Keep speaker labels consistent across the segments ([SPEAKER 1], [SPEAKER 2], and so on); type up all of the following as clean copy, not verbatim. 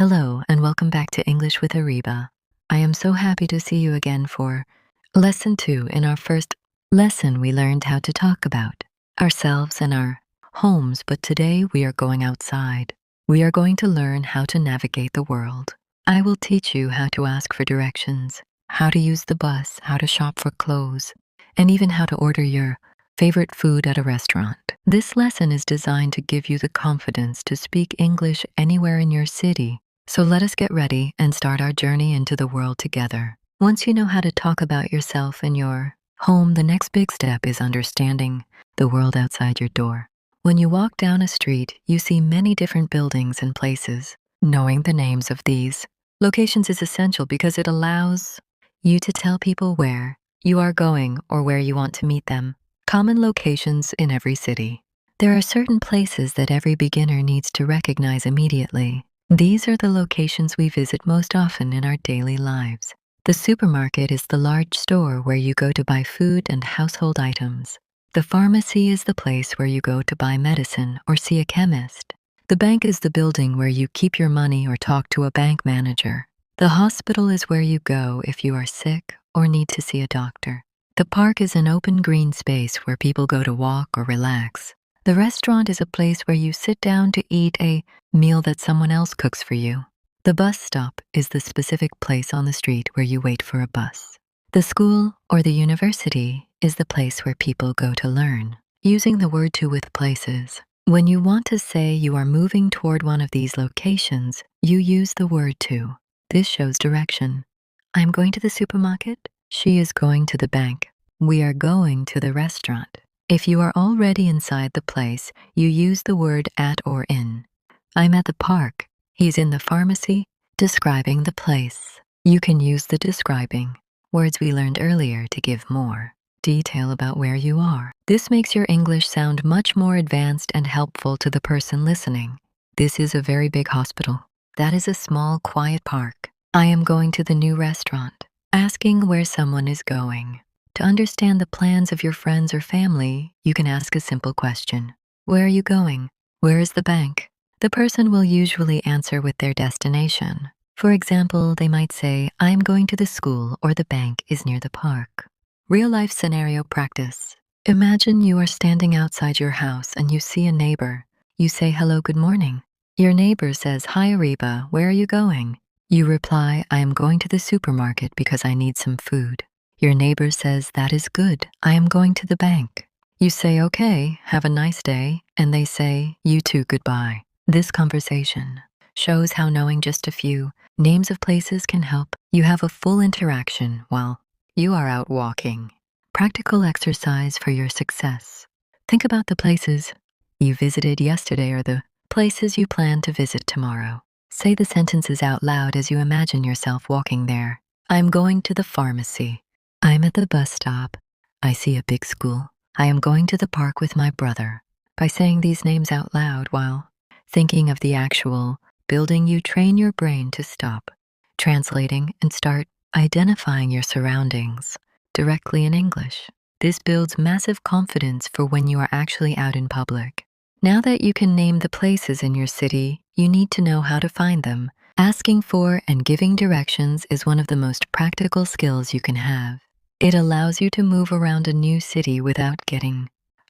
[SPEAKER 1] Hello, and welcome back to English with Areeba. I am so happy to see you again for Lesson 2. In our first lesson, we learned how to talk about ourselves and our homes, but today we are going outside. We are going to learn how to navigate the world. I will teach you how to ask for directions, how to use the bus, how to shop for clothes, and even how to order your favorite food at a restaurant. This lesson is designed to give you the confidence to speak English anywhere in your city. So let us get ready and start our journey into the world together. Once you know how to talk about yourself and your home, the next big step is understanding the world outside your door. When you walk down a street, you see many different buildings and places. Knowing the names of these locations is essential because it allows you to tell people where you are going or where you want to meet them. Common locations in every city. There are certain places that every beginner needs to recognize immediately. These are the locations we visit most often in our daily lives. The supermarket is the large store where you go to buy food and household items. The pharmacy is the place where you go to buy medicine or see a chemist. The bank is the building where you keep your money or talk to a bank manager. The hospital is where you go if you are sick or need to see a doctor. The park is an open green space where people go to walk or relax. The restaurant is a place where you sit down to eat a meal that someone else cooks for you. The bus stop is the specific place on the street where you wait for a bus. The school or the university is the place where people go to learn. Using the word to with places. When you want to say you are moving toward one of these locations, you use the word to. This shows direction. I'm going to the supermarket. She is going to the bank. We are going to the restaurant. If you are already inside the place, you use the word at or in. I'm at the park. He's in the pharmacy, describing the place. You can use the describing words we learned earlier to give more detail about where you are. This makes your English sound much more advanced and helpful to the person listening. This is a very big hospital. That is a small, quiet park. I am going to the new restaurant. Asking where someone is going. To understand the plans of your friends or family, you can ask a simple question. Where are you going? Where is the bank? The person will usually answer with their destination. For example, they might say, I'm going to the school or the bank is near the park. Real-life scenario practice. Imagine you are standing outside your house and you see a neighbor. You say, hello, good morning. Your neighbor says, hi, Areeba, where are you going? You reply, I am going to the supermarket because I need some food. Your neighbor says, that is good. I am going to the bank. You say, okay, have a nice day, and they say, you too, goodbye. This conversation shows how knowing just a few names of places can help you have a full interaction while you are out walking. Practical exercise for your success. Think about the places you visited yesterday or the places you plan to visit tomorrow. Say the sentences out loud as you imagine yourself walking there. I'm going to the pharmacy. I'm at the bus stop. I see a big school. I am going to the park with my brother. By saying these names out loud while thinking of the actual building, you train your brain to stop translating and start identifying your surroundings directly in English. This builds massive confidence for when you are actually out in public. Now that you can name the places in your city, you need to know how to find them. Asking for and giving directions is one of the most practical skills you can have. It allows you to move around a new city without getting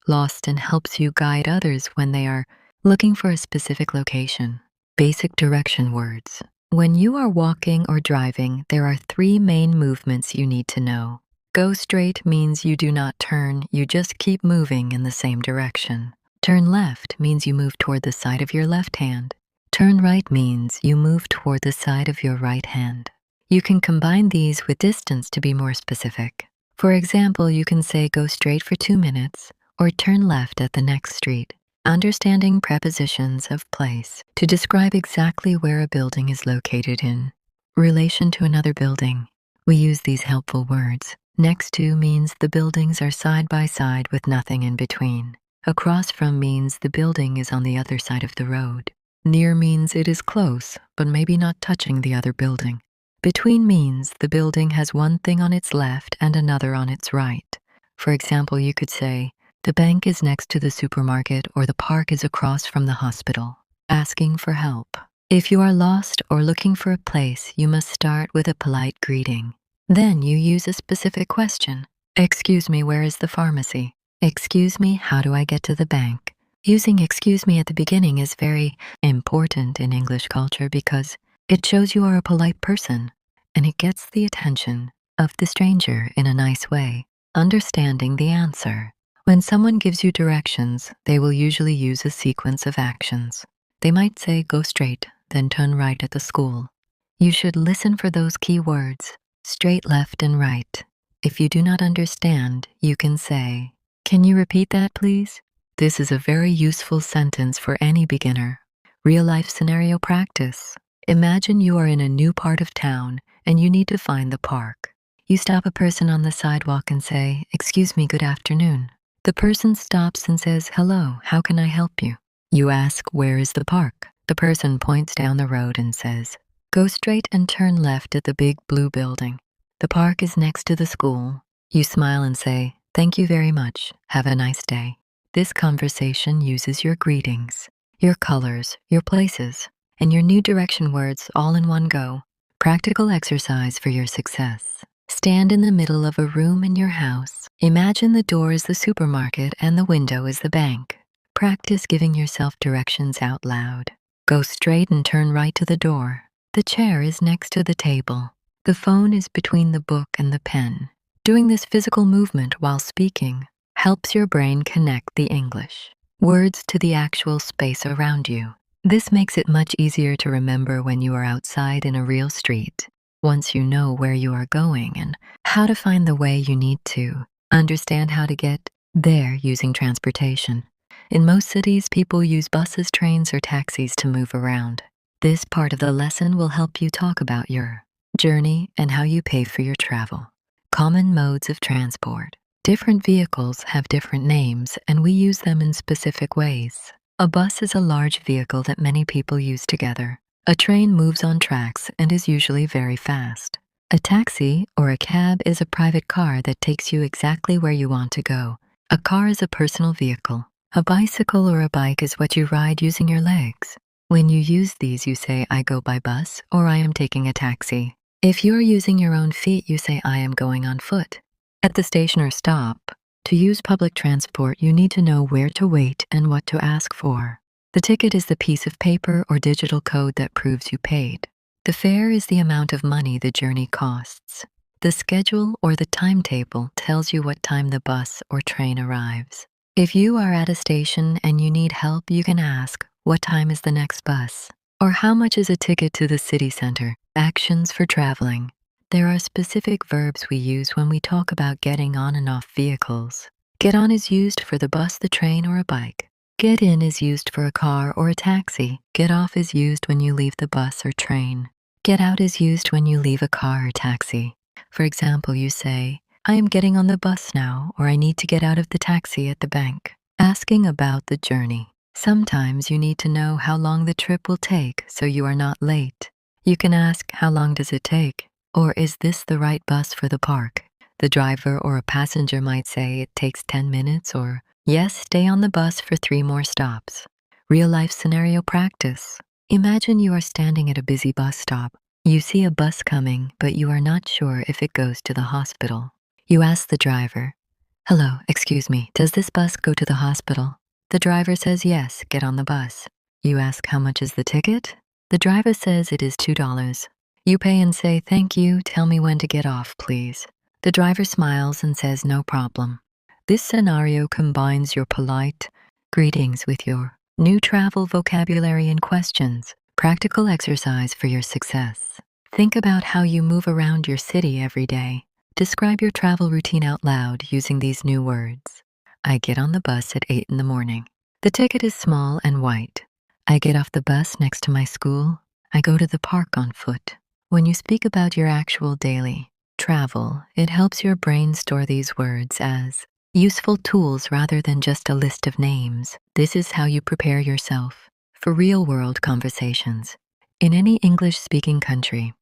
[SPEAKER 1] lost and helps you guide others when they are looking for a specific location. Basic direction words. When you are walking or driving, there are 3 main movements you need to know. Go straight means you do not turn, you just keep moving in the same direction. Turn left means you move toward the side of your left hand. Turn right means you move toward the side of your right hand. You can combine these with distance to be more specific. For example, you can say go straight for 2 minutes or turn left at the next street. Understanding prepositions of place to describe exactly where a building is located in relation to another building. We use these helpful words. Next to means the buildings are side by side with nothing in between. Across from means the building is on the other side of the road. Near means it is close, but maybe not touching the other building. Between means the building has one thing on its left and another on its right. For example, you could say, the bank is next to the supermarket or the park is across from the hospital. Asking for help. If you are lost or looking for a place, you must start with a polite greeting. Then you use a specific question. Excuse me, where is the pharmacy? Excuse me, how do I get to the bank? Using excuse me at the beginning is very important in English culture because it shows you are a polite person and it gets the attention of the stranger in a nice way. Understanding the answer. When someone gives you directions, they will usually use a sequence of actions. They might say, go straight, then turn right at the school. You should listen for those key words, straight, left, and right. If you do not understand, you can say, can you repeat that, please? This is a very useful sentence for any beginner. Real-life scenario practice. Imagine you are in a new part of town and you need to find the park. You stop a person on the sidewalk and say, excuse me, good afternoon. The person stops and says, hello, how can I help you? You ask, where is the park? The person points down the road and says, go straight and turn left at the big blue building. The park is next to the school. You smile and say, thank you very much. Have a nice day. This conversation uses your greetings, your colors, your places, and your new direction words all in one go. Practical exercise for your success. Stand in the middle of a room in your house. Imagine the door is the supermarket and the window is the bank. Practice giving yourself directions out loud. Go straight and turn right to the door. The chair is next to the table. The phone is between the book and the pen. Doing this physical movement while speaking helps your brain connect the English words to the actual space around you. This makes it much easier to remember when you are outside in a real street. Once you know where you are going and how to find the way you need to, understand how to get there using transportation. In most cities, people use buses, trains, or taxis to move around. This part of the lesson will help you talk about your journey and how you pay for your travel. Common modes of transport. Different vehicles have different names, and we use them in specific ways. A bus is a large vehicle that many people use together. A train moves on tracks and is usually very fast. A taxi or a cab is a private car that takes you exactly where you want to go. A car is a personal vehicle. A bicycle or a bike is what you ride using your legs. When you use these, you say, I go by bus or I am taking a taxi. If you are using your own feet, you say, I am going on foot. At the station or stop, to use public transport, you need to know where to wait and what to ask for. The ticket is the piece of paper or digital code that proves you paid. The fare is the amount of money the journey costs. The schedule or the timetable tells you what time the bus or train arrives. If you are at a station and you need help, you can ask, what time is the next bus? Or how much is a ticket to the city center? Actions for traveling. There are specific verbs we use when we talk about getting on and off vehicles. Get on is used for the bus, the train, or a bike. Get in is used for a car or a taxi. Get off is used when you leave the bus or train. Get out is used when you leave a car or taxi. For example, you say, I am getting on the bus now, or I need to get out of the taxi at the bank. Asking about the journey. Sometimes you need to know how long the trip will take so you are not late. You can ask, how long does it take? Or is this the right bus for the park? The driver or a passenger might say it takes 10 minutes or, yes, stay on the bus for 3 more stops. Real-life scenario practice. Imagine you are standing at a busy bus stop. You see a bus coming, but you are not sure if it goes to the hospital. You ask the driver, hello, excuse me, does this bus go to the hospital? The driver says yes, get on the bus. You ask, how much is the ticket? The driver says it is $2. You pay and say, thank you, tell me when to get off, please. The driver smiles and says, no problem. This scenario combines your polite greetings with your new travel vocabulary and questions. Practical exercise for your success. Think about how you move around your city every day. Describe your travel routine out loud using these new words. I get on the bus at 8 in the morning. The ticket is small and white. I get off the bus next to my school. I go to the park on foot. When you speak about your actual daily travel, it helps your brain store these words as useful tools rather than just a list of names. This is how you prepare yourself for real-world conversations in any English-speaking country.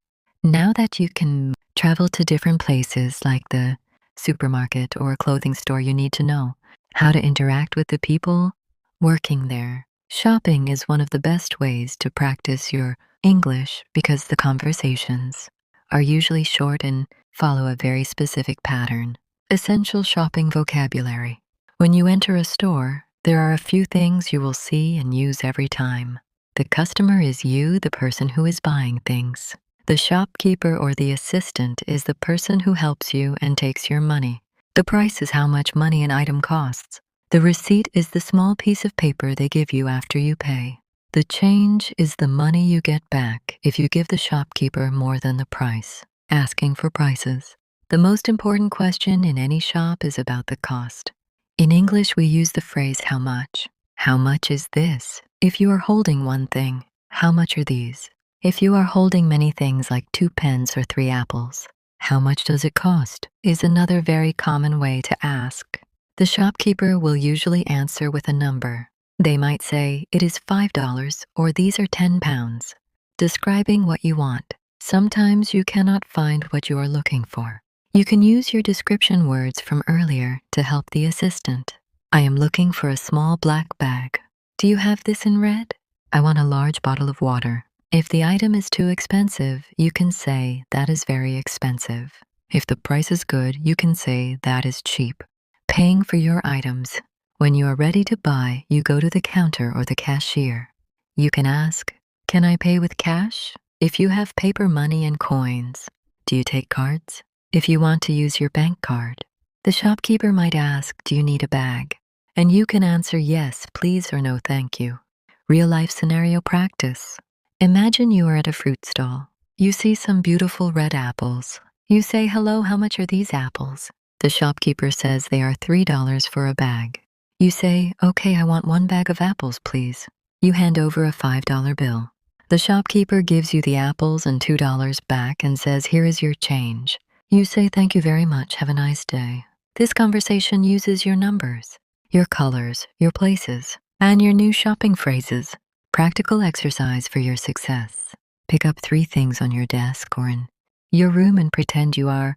[SPEAKER 1] Now that you can travel to different places like the supermarket or a clothing store, you need to know how to interact with the people working there. Shopping is one of the best ways to practice your English because the conversations are usually short and follow a very specific pattern. Essential shopping vocabulary. When you enter a store, there are a few things you will see and use every time. The customer is you, the person who is buying things. The shopkeeper or the assistant is the person who helps you and takes your money. The price is how much money an item costs. The receipt is the small piece of paper they give you after you pay. The change is the money you get back if you give the shopkeeper more than the price. Asking for prices. The most important question in any shop is about the cost. In English, we use the phrase how much. How much is this? If you are holding one thing, how much are these? If you are holding many things like 2 pens or 3 apples, how much does it cost? Is another very common way to ask. The shopkeeper will usually answer with a number. They might say, it is $5 or these are 10 pounds. Describing what you want. Sometimes you cannot find what you are looking for. You can use your description words from earlier to help the assistant. I am looking for a small black bag. Do you have this in red? I want a large bottle of water. If the item is too expensive, you can say that is very expensive. If the price is good, you can say that is cheap. Paying for your items. When you are ready to buy, you go to the counter or the cashier. You can ask, can I pay with cash? If you have paper money and coins, do you take cards? If you want to use your bank card, the shopkeeper might ask, do you need a bag? And you can answer yes, please, or no, thank you. Real-life scenario practice. Imagine you are at a fruit stall. You see some beautiful red apples. You say, hello, how much are these apples? The shopkeeper says they are $3 for a bag. You say, okay, I want 1 bag of apples, please. You hand over a $5 bill. The shopkeeper gives you the apples and $2 back and says, here is your change. You say, thank you very much, have a nice day. This conversation uses your numbers, your colors, your places, and your new shopping phrases. Practical exercise for your success. Pick up 3 things on your desk or in your room and pretend you are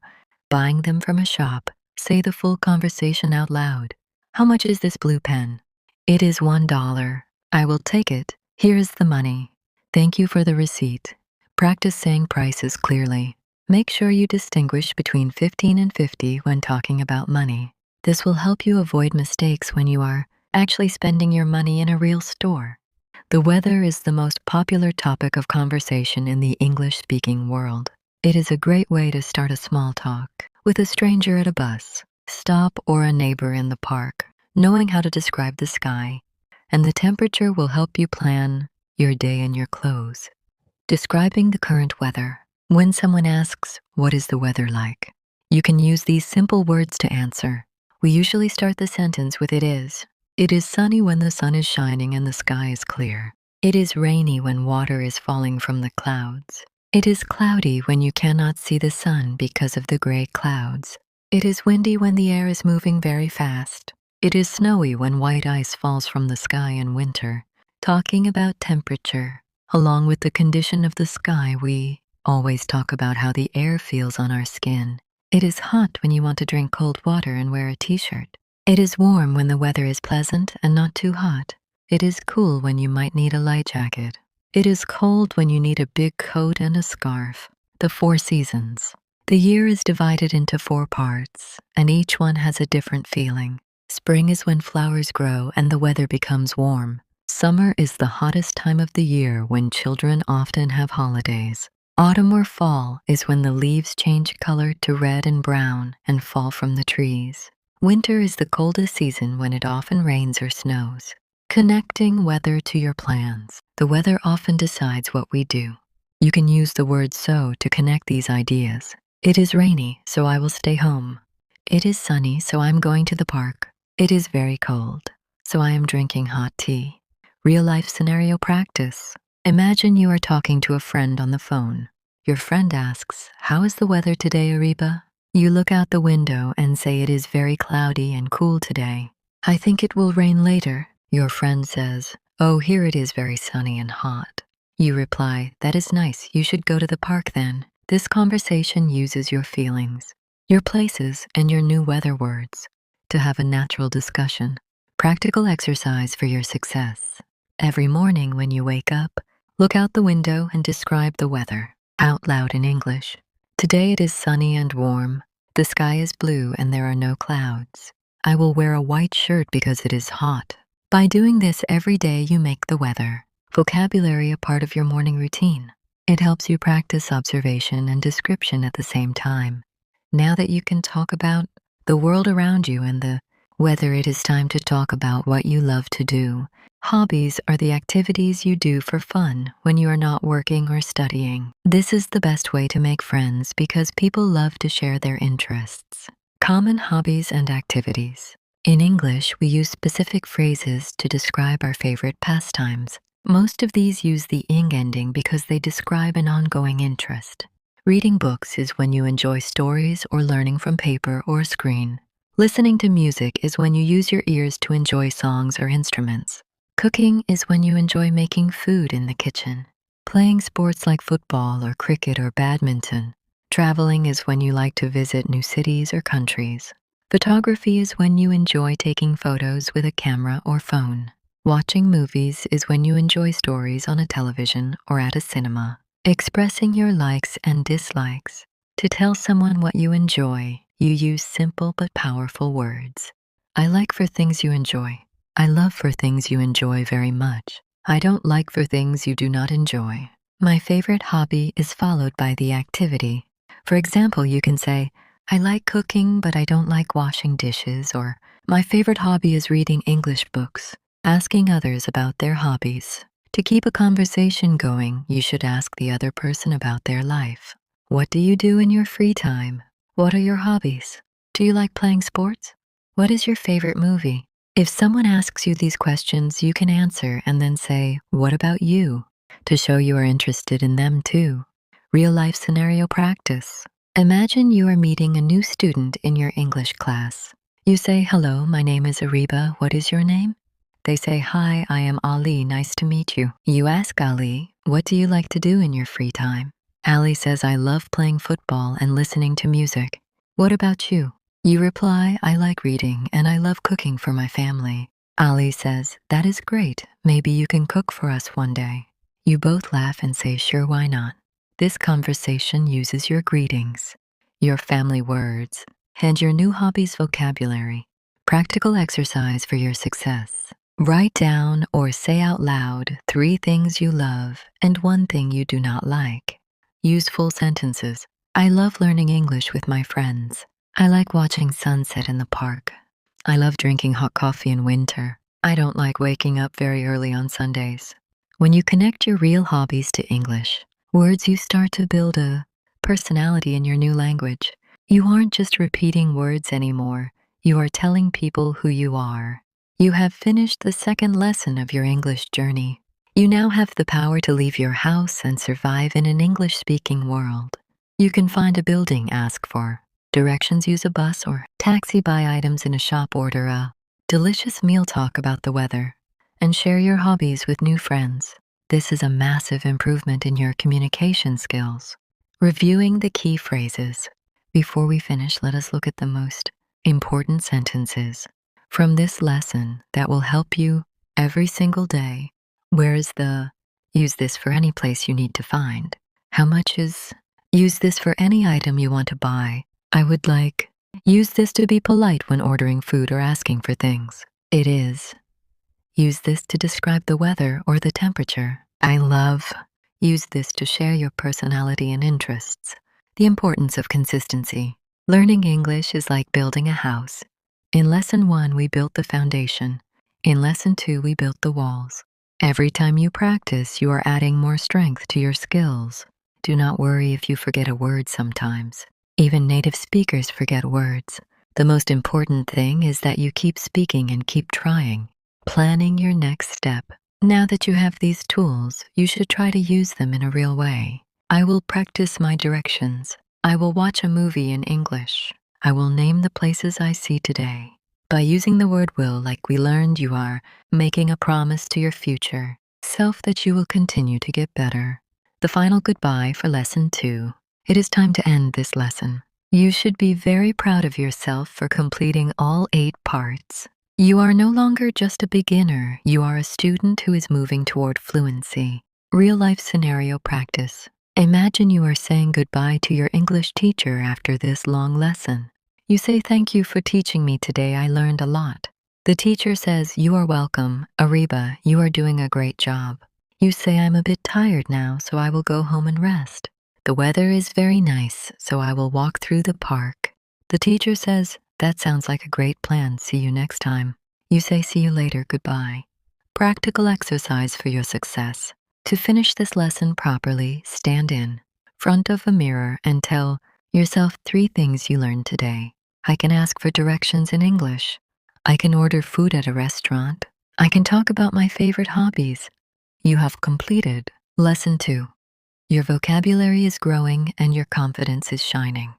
[SPEAKER 1] buying them from a shop. Say the full conversation out loud. How much is this blue pen? It is $1. I will take it. Here is the money. Thank you for the receipt. Practice saying prices clearly. Make sure you distinguish between 15 and 50 when talking about money. This will help you avoid mistakes when you are actually spending your money in a real store. The weather is the most popular topic of conversation in the English-speaking world. It is a great way to start a small talk with a stranger at a bus stop or a neighbor in the park. Knowing how to describe the sky and the temperature will help you plan your day and your clothes. Describing the current weather. When someone asks, what is the weather like? You can use these simple words to answer. We usually start the sentence with it is. It is sunny when the sun is shining and the sky is clear. It is rainy when water is falling from the clouds. It is cloudy when you cannot see the sun because of the gray clouds. It is windy when the air is moving very fast. It is snowy when white ice falls from the sky in winter. Talking about temperature, along with the condition of the sky, we always talk about how the air feels on our skin. It is hot when you want to drink cold water and wear a t-shirt. It is warm when the weather is pleasant and not too hot. It is cool when you might need a light jacket. It is cold when you need a big coat and a scarf. The 4 seasons. The year is divided into 4 parts, and each one has a different feeling. Spring is when flowers grow and the weather becomes warm. Summer is the hottest time of the year when children often have holidays. Autumn or fall is when the leaves change color to red and brown and fall from the trees. Winter is the coldest season when it often rains or snows. Connecting weather to your plans. The weather often decides what we do. You can use the word so to connect these ideas. It is rainy, so I will stay home. It is sunny, so I'm going to the park. It is very cold, so I am drinking hot tea. Real-life scenario practice. Imagine you are talking to a friend on the phone. Your friend asks, how is the weather today, Areeba? You look out the window and say it is very cloudy and cool today. I think it will rain later. Your friend says, oh, here it is very sunny and hot. You reply, that is nice, you should go to the park then. This conversation uses your feelings, your places, and your new weather words to have a natural discussion. Practical exercise for your success. Every morning when you wake up, look out the window and describe the weather out loud in English. Today it is sunny and warm. The sky is blue and there are no clouds. I will wear a white shirt because it is hot. By doing this every day, you make the weather vocabulary a part of your morning routine. It helps you practice observation and description at the same time. Now that you can talk about the world around you and the weather, it is time to talk about what you love to do. Hobbies are the activities you do for fun when you are not working or studying. This is the best way to make friends because people love to share their interests. Common hobbies and activities. In English, we use specific phrases to describe our favorite pastimes. Most of these use the ing ending because they describe an ongoing interest. Reading books is when you enjoy stories or learning from paper or screen. Listening to music is when you use your ears to enjoy songs or instruments. Cooking is when you enjoy making food in the kitchen. Playing sports like football or cricket or badminton. Traveling is when you like to visit new cities or countries. Photography is when you enjoy taking photos with a camera or phone. Watching movies is when you enjoy stories on a television or at a cinema. Expressing your likes and dislikes. To tell someone what you enjoy, you use simple but powerful words. I like for things you enjoy. I love for things you enjoy very much. I don't like for things you do not enjoy. My favorite hobby is followed by the activity. For example, you can say, I like cooking, but I don't like washing dishes, or my favorite hobby is reading English books. Asking others about their hobbies. To keep a conversation going, you should ask the other person about their life. What do you do in your free time? What are your hobbies? Do you like playing sports? What is your favorite movie? If someone asks you these questions, you can answer and then say, what about you? To show you are interested in them too. Real-life scenario practice. Imagine you are meeting a new student in your English class. You say, hello, my name is Areeba. What is your name? They say, hi, I am Ali, nice to meet you. You ask Ali, what do you like to do in your free time? Ali says, I love playing football and listening to music. What about you? You reply, I like reading and I love cooking for my family. Ali says, that is great. Maybe you can cook for us one day. You both laugh and say, sure, why not? This conversation uses your greetings, your family words, and your new hobbies vocabulary. Practical exercise for your success. Write down or say out loud 3 things you love and 1 thing you do not like. Use full sentences. I love learning English with my friends. I like watching sunset in the park. I love drinking hot coffee in winter. I don't like waking up very early on Sundays. When you connect your real hobbies to English words, you start to build a personality in your new language. You aren't just repeating words anymore. You are telling people who you are. You have finished the 2nd lesson of your English journey. You now have the power to leave your house and survive in an English-speaking world. You can find a building, ask for directions, use a bus or taxi, buy items in a shop, order a delicious meal, talk about the weather, and share your hobbies with new friends. This is a massive improvement in your communication skills. Reviewing the key phrases. Before we finish, let us look at the most important sentences from this lesson that will help you every single day. Where is the? Use this for any place you need to find. How much is? Use this for any item you want to buy. I would like. Use this to be polite when ordering food or asking for things. It is. Use this to describe the weather or the temperature. I love. Use this to share your personality and interests. The importance of consistency. Learning English is like building a house. In Lesson 1, we built the foundation. In Lesson 2, we built the walls. Every time you practice, you are adding more strength to your skills. Do not worry if you forget a word sometimes. Even native speakers forget words. The most important thing is that you keep speaking and keep trying. Planning your next step. Now that you have these tools, you should try to use them in a real way. I will practice my directions. I will watch a movie in English. I will name the places I see today. By using the word will, like we learned, you are making a promise to your future self that you will continue to get better. The final goodbye for Lesson 2. It is time to end this lesson. You should be very proud of yourself for completing all 8 parts. You are no longer just a beginner, you are a student who is moving toward fluency. Real life scenario practice. Imagine you are saying goodbye to your English teacher after this long lesson. You say, "Thank you for teaching me today, I learned a lot." The teacher says, "You are welcome, Areeba, you are doing a great job." You say, "I'm a bit tired now, so I will go home and rest. The weather is very nice, so I will walk through the park." The teacher says, "That sounds like a great plan, see you next time." You say, "See you later, goodbye." Practical exercise for your success. To finish this lesson properly, stand in front of a mirror and tell yourself 3 things you learned today. I can ask for directions in English. I can order food at a restaurant. I can talk about my favorite hobbies. You have completed Lesson 2. Your vocabulary is growing and your confidence is shining.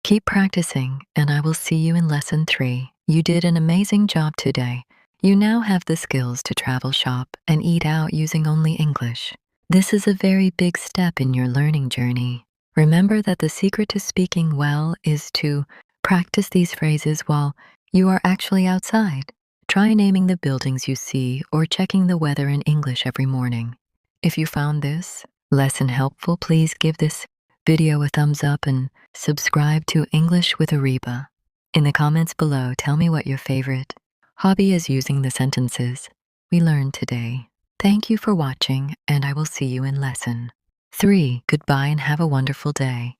[SPEAKER 1] Keep practicing, and I will see you in Lesson 3. You did an amazing job today. You now have the skills to travel, shop, and eat out using only English. This is a very big step in your learning journey. Remember that the secret to speaking well is to practice these phrases while you are actually outside. Try naming the buildings you see or checking the weather in English every morning. If you found this lesson helpful, please give this video a thumbs up and subscribe to English with Areeba. In the comments below, tell me what your favorite hobby is using the sentences we learned today. Thank you for watching, and I will see you in Lesson 3. Goodbye and have a wonderful day.